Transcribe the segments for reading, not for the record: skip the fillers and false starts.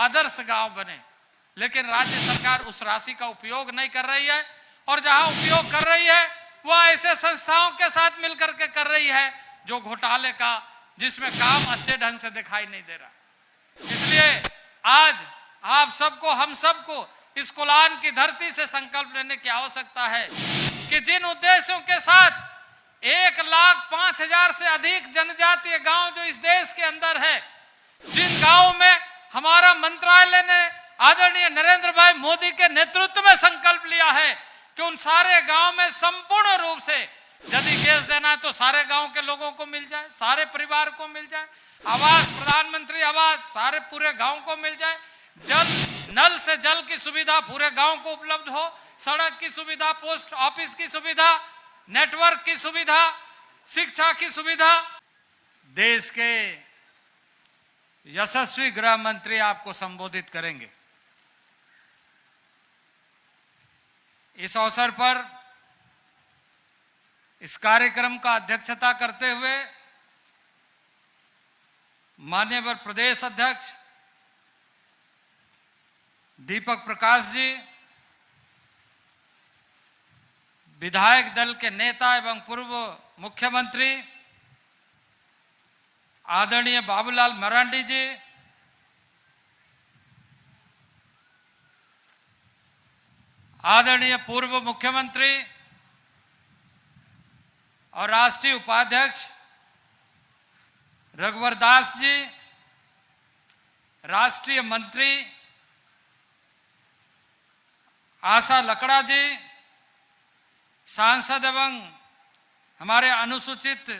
आदर्श गांव बने, लेकिन राज्य सरकार उस राशि का उपयोग नहीं कर रही है, और जहां उपयोग कर रही है वह ऐसे संस्थाओं के साथ मिलकर के कर रही है जो घोटाले का, जिसमें काम अच्छे ढंग से दिखाई नहीं दे रहा। इसलिए आज आप सबको, हम सबको इस कोलान की धरती से संकल्प लेने की आवश्यकता है कि जिन उद्देश्यों के साथ 1,05,000 से अधिक जनजातीय गांव जो इस देश के अंदर है, जिन गांवों में हमारा मंत्रालय ने आदरणीय नरेंद्र भाई मोदी के नेतृत्व में संकल्प लिया है कि उन सारे गांव में संपूर्ण रूप से यदि गैस देना है तो सारे गांव के लोगों को मिल जाए, सारे परिवार को मिल जाए, आवास, प्रधानमंत्री आवास सारे पूरे गांव को मिल जाए, जल, नल से जल की सुविधा पूरे गांव को उपलब्ध हो, सड़क की सुविधा, पोस्ट ऑफिस की सुविधा, नेटवर्क की सुविधा, शिक्षा की सुविधा। देश के यशस्वी गृह मंत्री आपको संबोधित करेंगे। इस अवसर पर इस कार्यक्रम का अध्यक्षता करते हुए माननीय प्रदेश अध्यक्ष दीपक प्रकाश जी, विधायक दल के नेता एवं पूर्व मुख्यमंत्री आदरणीय बाबूलाल मरांडी जी, आदरणीय पूर्व मुख्यमंत्री और राष्ट्रीय उपाध्यक्ष रघुवर दास जी, राष्ट्रीय मंत्री आशा लकड़ा जी, सांसद एवं हमारे अनुसूचित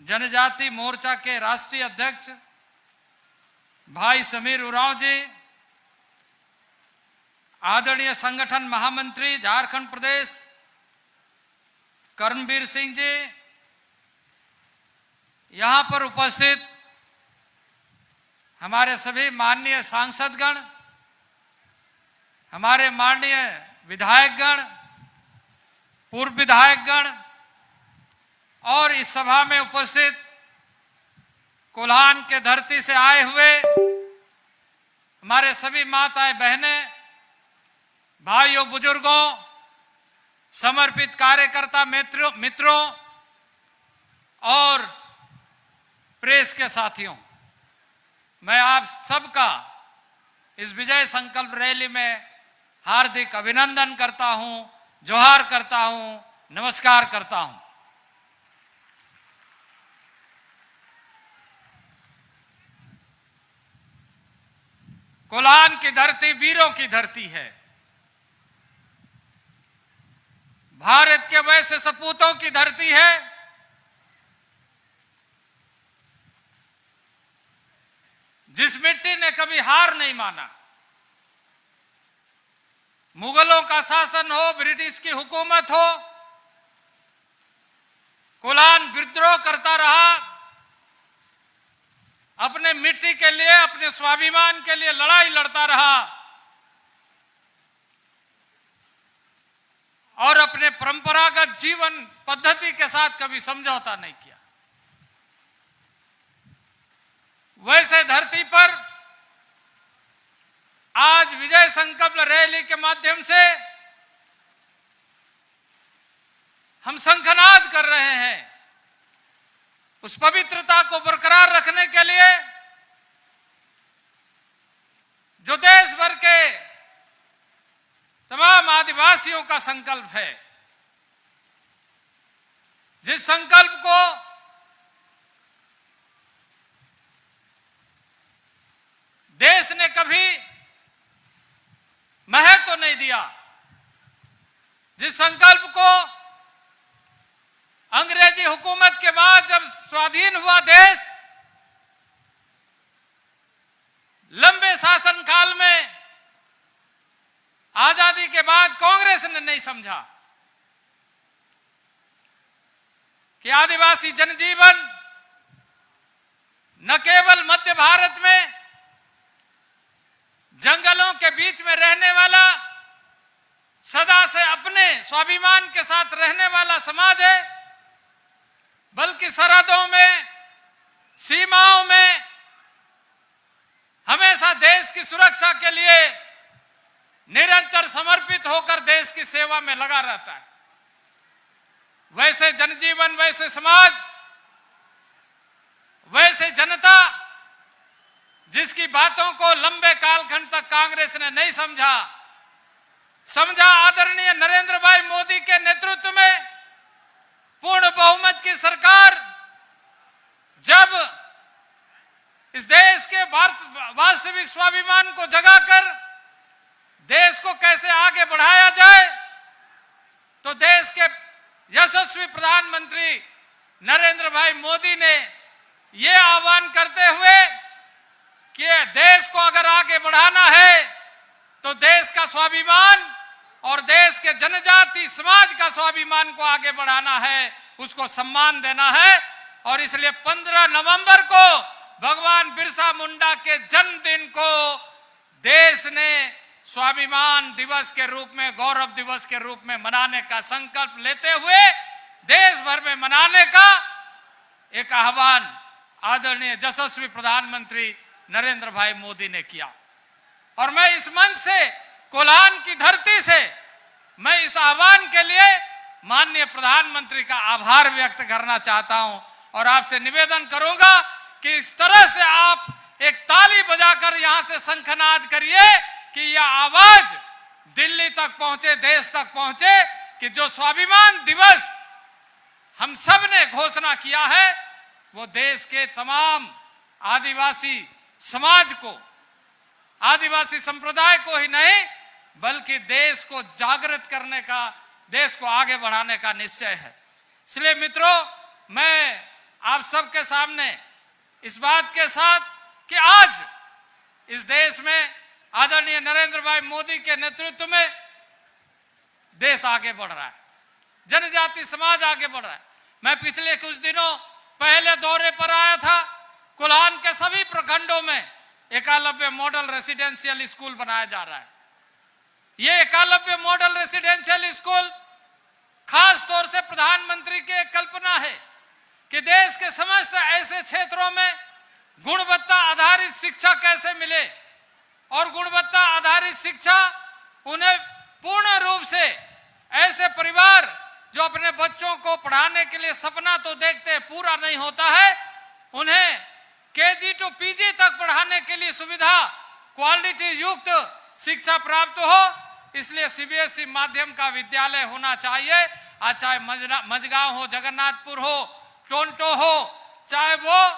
जनजाति मोर्चा के राष्ट्रीय अध्यक्ष भाई समीर उरांव जी, आदरणीय संगठन महामंत्री झारखंड प्रदेश कर्मवीर सिंह जी, यहां पर उपस्थित हमारे सभी माननीय सांसदगण, हमारे माननीय विधायकगण, पूर्व विधायकगण और इस सभा में उपस्थित कोल्हान के धरती से आए हुए हमारे सभी माताएं बहनें, भाइयों बुजुर्गों, समर्पित कार्यकर्ता मित्रों और प्रेस के साथियों, मैं आप सबका इस विजय संकल्प रैली में हार्दिक अभिनंदन करता हूं, जोहार करता हूं, नमस्कार करता हूं। कोल्हान की धरती वीरों की धरती है, भारत के वैसे सपूतों की धरती है जिस मिट्टी ने कभी हार नहीं माना। मुगलों का शासन हो, ब्रिटिश की हुकूमत हो, कोल्हान विद्रोह करता रहा, अपने मिट्टी के लिए, अपने स्वाभिमान के लिए लड़ाई लड़ता रहा और अपने परंपरागत जीवन पद्धति के साथ कभी समझौता नहीं किया। वैसे धरती पर आज विजय संकल्प रैली के माध्यम से हम शंखनाद कर रहे हैं। उस पवित्रता को बरकरार रखने के लिए जो देश भर के तमाम आदिवासियों का संकल्प है, जिस संकल्प को देश ने कभी महत्व तो नहीं दिया, जिस संकल्प को अंग्रेजी हुकूमत के बाद जब स्वाधीन हुआ देश, लंबे शासन काल में आजादी के बाद कांग्रेस ने नहीं समझा कि आदिवासी जनजीवन न केवल मध्य भारत में जंगलों के बीच में रहने वाला, सदा से अपने स्वाभिमान के साथ रहने वाला समाज है, बल्कि सरहदों में, सीमाओं में हमेशा देश की सुरक्षा के लिए निरंतर समर्पित होकर देश की सेवा में लगा रहता है। वैसे जनजीवन, वैसे समाज, वैसे जनता जिसकी बातों को लंबे कालखंड तक कांग्रेस ने नहीं समझा आदरणीय नरेंद्र भाई मोदी के नेतृत्व में पूर्ण बहुमत की सरकार जब इस देश के वास्तविक स्वाभिमान को जगाकर देश को कैसे आगे बढ़ाया जाए, तो देश के यशस्वी प्रधानमंत्री नरेंद्र भाई मोदी ने यह आह्वान करते हुए कि देश को अगर आगे बढ़ाना है तो देश का स्वाभिमान और देश के जनजाति समाज का स्वाभिमान को आगे बढ़ाना है, उसको सम्मान देना है। और इसलिए 15 नवंबर को भगवान बिरसा मुंडा के जन्मदिन को देश ने स्वाभिमान दिवस के रूप में, गौरव दिवस के रूप में मनाने का संकल्प लेते हुए देश भर में मनाने का एक आह्वान आदरणीय यशस्वी प्रधानमंत्री नरेंद्र भाई मोदी ने किया। और मैं इस मंच से, कोल्हान की धरती से, मैं इस आह्वान के लिए माननीय प्रधानमंत्री का आभार व्यक्त करना चाहता हूं और आपसे निवेदन करूंगा कि इस तरह से आप एक ताली बजाकर यहां से शंखनाद करिए कि यह आवाज दिल्ली तक पहुंचे, देश तक पहुंचे कि जो स्वाभिमान दिवस हम सब ने घोषणा किया है वो देश के तमाम आदिवासी समाज को, आदिवासी संप्रदाय को ही नहीं बल्कि देश को जागृत करने का, देश को आगे बढ़ाने का निश्चय है। इसलिए मित्रों, मैं आप सबके सामने इस बात के साथ कि आज इस देश में आदरणीय नरेंद्र भाई मोदी के नेतृत्व में देश आगे बढ़ रहा है, जनजाति समाज आगे बढ़ रहा है। मैं पिछले कुछ दिनों पहले दौरे पर आया था। कोल्हान के सभी प्रखंडों में एकलव्य मॉडल रेसिडेंशियल स्कूल बनाया जा रहा है। यह एकलव्य मॉडल रेसिडेंशियल स्कूल खास तौर से प्रधानमंत्री की एक कल्पना है कि देश के समस्त ऐसे क्षेत्रों में गुणवत्ता आधारित शिक्षा कैसे मिले और गुणवत्ता आधारित शिक्षा उन्हें पूर्ण रूप से ऐसे परिवार जो अपने बच्चों को पढ़ाने के लिए सपना तो देखते हैं, पूरा नहीं होता है, उन्हें केजी टू पीजी तक पढ़ाने के लिए सुविधा, क्वालिटी युक्त शिक्षा प्राप्त हो। इसलिए सीबीएसई माध्यम का विद्यालय होना चाहिए। आज चाहे मझगांव हो, जगन्नाथपुर हो, टोंटो हो, चाहे वो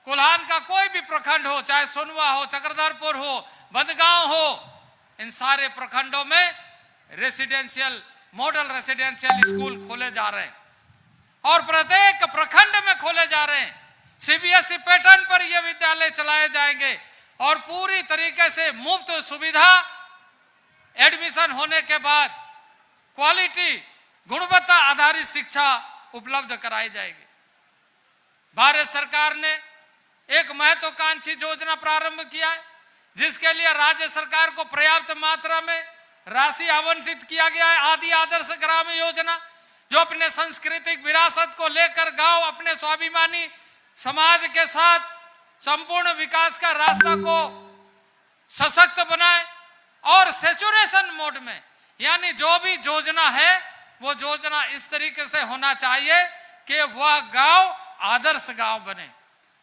कोल्हान का कोई भी प्रखंड हो, चाहे सोनवा हो, चक्रधरपुर हो, बंदगांव हो, इन सारे प्रखंडों में रेसिडेंशियल, मॉडल रेसिडेंशियल स्कूल खोले जा रहे हैं और प्रत्येक प्रखंड में खोले जा रहे हैं। सीबीएसई पैटर्न पर यह विद्यालय चलाए जाएंगे और पूरी तरीके से मुफ्त सुविधा, एडमिशन होने के बाद क्वालिटी, गुणवत्ता आधारित शिक्षा उपलब्ध कराई जाएगी। भारत सरकार ने एक महत्वाकांक्षी योजना प्रारंभ किया है जिसके लिए राज्य सरकार को पर्याप्त मात्रा में राशि आवंटित किया गया है। आदि आदर्श ग्राम योजना, जो अपने सांस्कृतिक विरासत को लेकर गांव अपने स्वाभिमानी समाज के साथ संपूर्ण विकास का रास्ता को सशक्त बनाए और सैचुरेशन मोड में, यानी जो भी योजना है वो योजना इस तरीके से होना चाहिए कि वह गांव आदर्श गांव बने।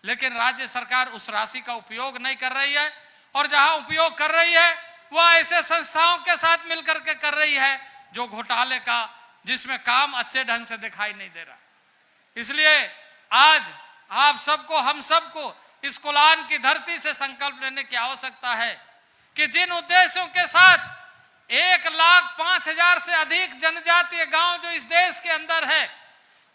लेकिन राज्य सरकार उस राशि का उपयोग नहीं कर रही है और जहां उपयोग कर रही है वह ऐसे संस्थाओं के साथ मिलकर के कर रही है जो घोटाले का, जिसमें काम अच्छे ढंग से दिखाई नहीं दे रहा। इसलिए आज आप सबको, हम सबको इस कोल्हान की धरती से संकल्प लेने की आवश्यकता है कि जिन उद्देश्यों के साथ 1,05,000 से अधिक जनजातीय गांव जो इस देश के अंदर है,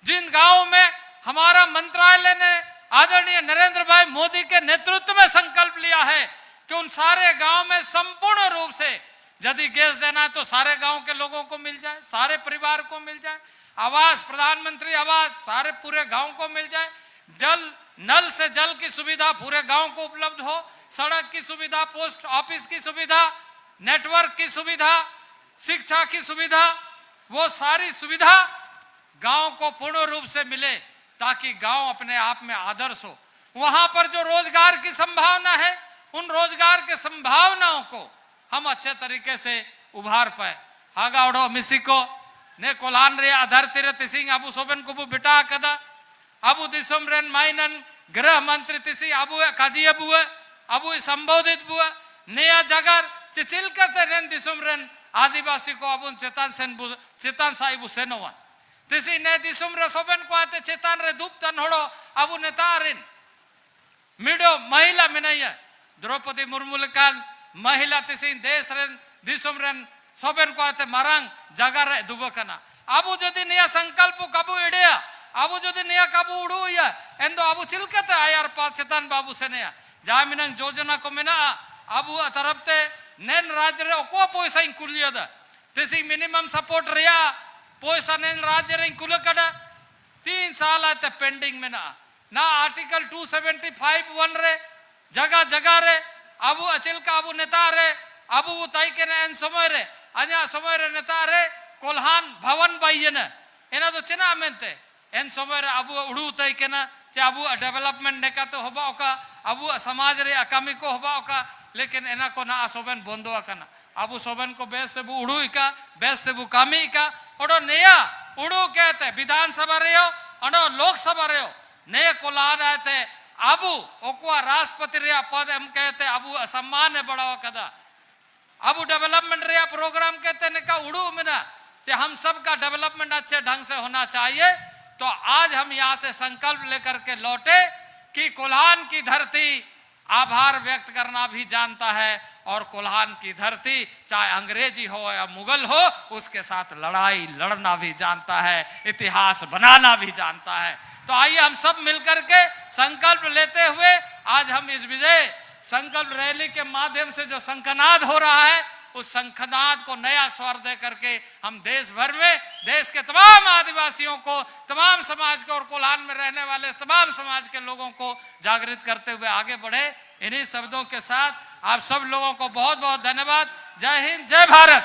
जिन गांवों में हमारा मंत्रालय ने आदरणीय नरेंद्र भाई मोदी के नेतृत्व में संकल्प लिया है कि उन सारे गांव में संपूर्ण रूप से यदि गैस देना है तो सारे गांव के लोगों को मिल जाए, सारे परिवार को मिल जाए, आवास, प्रधानमंत्री आवास सारे पूरे गांव को मिल जाए, जल, नल से जल की सुविधा पूरे गांव को उपलब्ध हो, सड़क की सुविधा, पोस्ट ऑफिस की सुविधा, नेटवर्क की सुविधा, शिक्षा की सुविधा, वो सारी सुविधा गांव को पूर्ण रूप से मिले ताकि गांव अपने आप में आदर्श हो। वहां पर जो रोजगार की संभावना है उन रोजगार के संभावनाओं को हम अच्छे तरीके से उभार पाए। हागावड़ो मिसिको ने कोल्हान रे आधारती रे तिसिंग अबू सोबन को बिटा कदा अबू दिसोम रेन माइनन गृह मंत्री तिसी अबू काजी अबू संबोधित बुआ नया जगर चिचिल करते रेन दिसोम रेन आदिवासी को अबू चेतान साइबू सेनोवन तिसी ने दिसोम रे सोबन को आते चेतान रे धूप तन होड़ो अबू नेतारिन मिडो महिला मिनाया द्रौपदी मुर्मू लेकान महिला तिसी देश रेन दिसोम रेन सोबन को आते मारंग जगर रे दुबकना अबू जदि नया संकल्प कबू इडिया अबू जदि नया कबू उड़ू या एंदो अबू चिलकते आयार पास चेतान बाबू सेनेया जामिनंग योजना को मिना अबू तरफते नेन राज्य रे को पैसा इंकुलिया दा तिसी मिनिमम सपोर्ट रिया पैसा नेन राज्य रे इंकुल कड़ा 3 साल आते पेंडिंग में ना आर्टिकल 275 वन रे जगह जगह रे अबू अचिल का अबू नेता रे अबू ताई के एन समय रे अन्या समय रे नेता रे कोल्हान भवन बाइयन एना तो चिना मेनते एन समय रे अबू उड़ू ताई के ना चे अबू डेवलपमेंट नेका तो होबा ओका अबू समाज रे अकामी को होबा ओका लेकिन एना को ना सोबन बंदो कना अबू सोबन को बेस से बु उड़ू का बेस से बु कामी का ओडो नया उड़ू कहते विधानसभा रे हो ओडो लोकसभा रे हो नए कोल्हान आते अबू ओकुआ राष्ट्रपति रे पद हम कहते अबू सम्मान है बड़ा कदा अबू डेवलपमेंट रे प्रोग्राम कहते ने का उड़ू में ना चे हम सब का डेवलपमेंट अच्छे ढंग से होना चाहिए। तो आज हम यहाँ से संकल्प लेकर के लौटे कि कोल्हान की धरती आभार व्यक्त करना भी जानता है और कोल्हान की धरती चाहे अंग्रेजी हो या मुगल हो उसके साथ लड़ाई लड़ना भी जानता है, इतिहास बनाना भी जानता है। तो आइए हम सब मिलकर के संकल्प लेते हुए आज हम इस विजय संकल्प रैली के माध्यम से जो शंखनाद हो रहा है उस शंखनाद को नया स्वर दे करके हम देश भर में देश के तमाम आदिवासियों को, तमाम समाज को और कोल्हान में रहने वाले तमाम समाज के लोगों को जागृत करते हुए आगे बढ़े। इन्हीं शब्दों के साथ आप सब लोगों को बहुत बहुत धन्यवाद। जय हिंद, जय भारत।